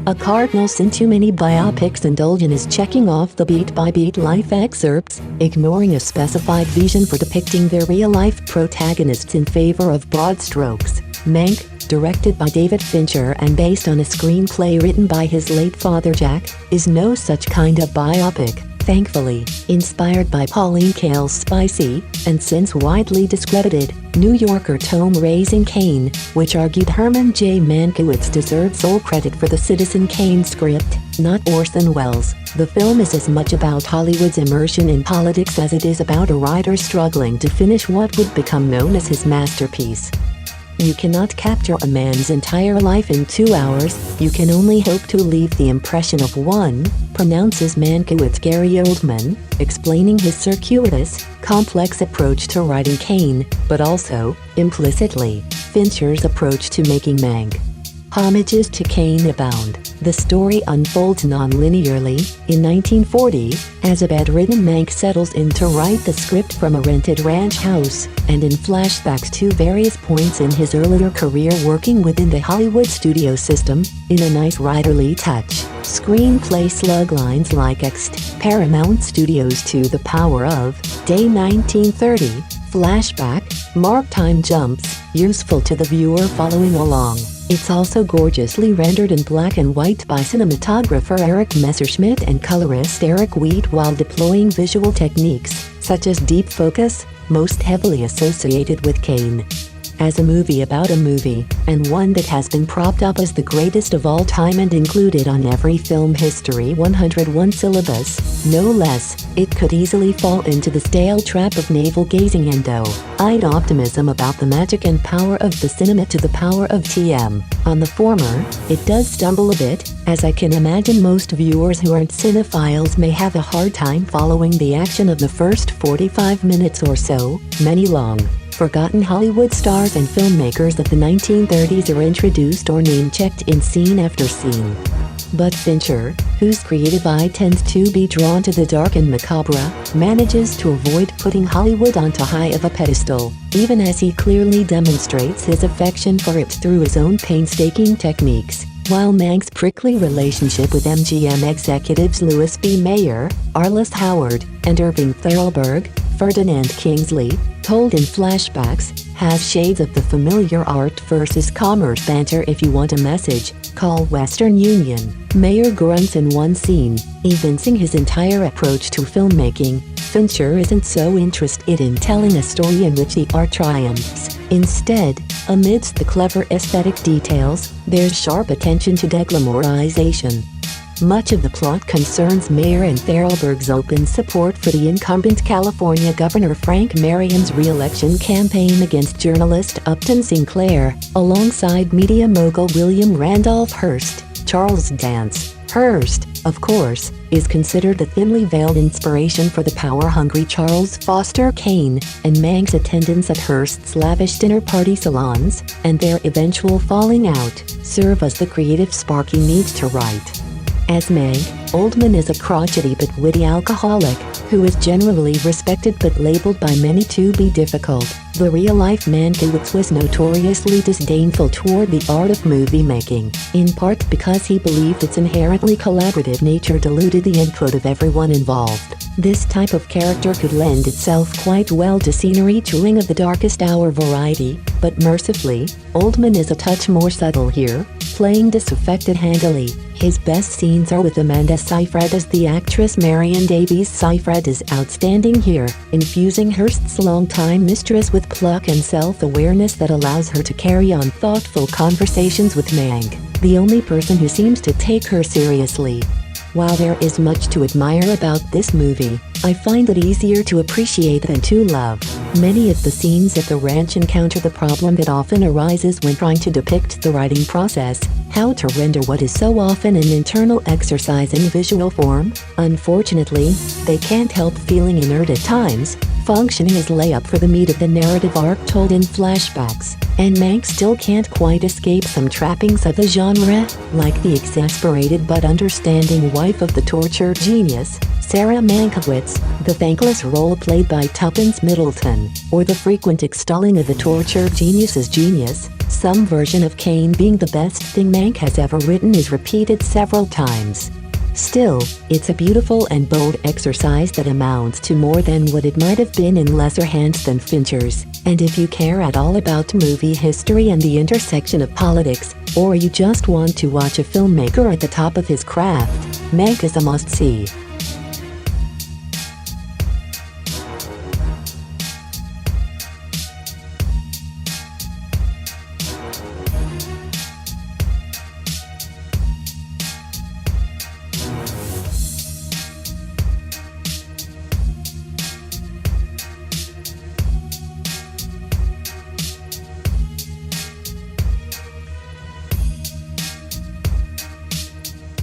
A cardinal sin too many biopics indulge in is checking off the beat-by-beat life excerpts, ignoring a specified vision for depicting their real-life protagonists in favor of broad strokes. Mank, directed by David Fincher and based on a screenplay written by his late father Jack, is no such kind of biopic, thankfully. Inspired by Pauline Kael's spicy, and since widely discredited, New Yorker tome Raising Cain, which argued Herman J. Mankiewicz deserved sole credit for the Citizen Kane script, not Orson Welles. The film is as much about Hollywood's immersion in politics as it is about a writer struggling to finish what would become known as his masterpiece. You cannot capture a man's entire life in 2 hours, you can only hope to leave the impression of one, pronounces Mankiewicz Gary Oldman, explaining his circuitous, complex approach to writing Cain, but also, implicitly, Fincher's approach to making Mank. Homages to Cain abound. The story unfolds non-linearly. In 1940, as a bedridden Mank settles in to write the script from a rented ranch house, and in flashbacks to various points in his earlier career working within the Hollywood studio system, in a nice writerly touch, screenplay slug lines like Ext, Paramount Studios to the Power of, Day 1930, flashback, mark time jumps, useful to the viewer following along. It's also gorgeously rendered in black and white by cinematographer Eric Messerschmidt and colorist Eric Wheat while deploying visual techniques, such as deep focus, most heavily associated with Cain. As a movie about a movie, and one that has been propped up as the greatest of all time and included on every Film History 101 syllabus, no less, it could easily fall into the stale trap of navel-gazing and doe-eyed optimism about the magic and power of the cinema to the power of TM. On the former, it does stumble a bit, as I can imagine most viewers who aren't cinephiles may have a hard time following the action of the first 45 minutes or so. Many long, forgotten Hollywood stars and filmmakers of the 1930s are introduced or name-checked in scene after scene. But Fincher, whose creative eye tends to be drawn to the dark and macabre, manages to avoid putting Hollywood onto high of a pedestal, even as he clearly demonstrates his affection for it through his own painstaking techniques. While Mank's prickly relationship with MGM executives Louis B. Mayer, Arliss Howard, and Irving Thalberg, Ferdinand Kingsley, told in flashbacks, has shades of the familiar art versus commerce banter. If you want a message, call Western Union. Mayer grunts in one scene, evincing his entire approach to filmmaking. Fincher isn't so interested in telling a story in which the art triumphs. Instead, amidst the clever aesthetic details, there's sharp attention to deglamorization. Much of the plot concerns Mayer and Thalberg's open support for the incumbent California Governor Frank Marion's re-election campaign against journalist Upton Sinclair, alongside media mogul William Randolph Hearst. Charles Dance. Hearst, of course, is considered a thinly veiled inspiration for the power-hungry Charles Foster Kane, and Mank's attendance at Hearst's lavish dinner party salons, and their eventual falling out, serve as the creative spark he needs to write. As Mank, Oldman is a crotchety but witty alcoholic, who is generally respected but labeled by many to be difficult. The real-life Mankiewicz was notoriously disdainful toward the art of movie making, in part because he believed its inherently collaborative nature diluted the input of everyone involved. This type of character could lend itself quite well to scenery chewing of the darkest hour variety, but mercifully, Oldman is a touch more subtle here, playing disaffected handily. His best scenes are with Amanda Seyfried as the actress Marion Davies. Seyfried is outstanding here, infusing Hearst's longtime mistress with pluck and self-awareness that allows her to carry on thoughtful conversations with Mank, the only person who seems to take her seriously. While there is much to admire about this movie, I find it easier to appreciate than to love. Many of the scenes at the ranch encounter the problem that often arises when trying to depict the writing process, how to render what is so often an internal exercise in visual form. Unfortunately, they can't help feeling inert at times, functioning as layup for the meat of the narrative arc told in flashbacks. And Mank still can't quite escape some trappings of the genre, like the exasperated but understanding wife of the torture genius, Sarah Mankiewicz, the thankless role played by Tuppence Middleton, or the frequent extolling of the torture genius's genius, Some version of Kane being the best thing Mank has ever written is repeated several times. Still, it's a beautiful and bold exercise that amounts to more than what it might have been in lesser hands than Fincher's. And if you care at all about movie history and the intersection of politics, or you just want to watch a filmmaker at the top of his craft, Mank is a must-see.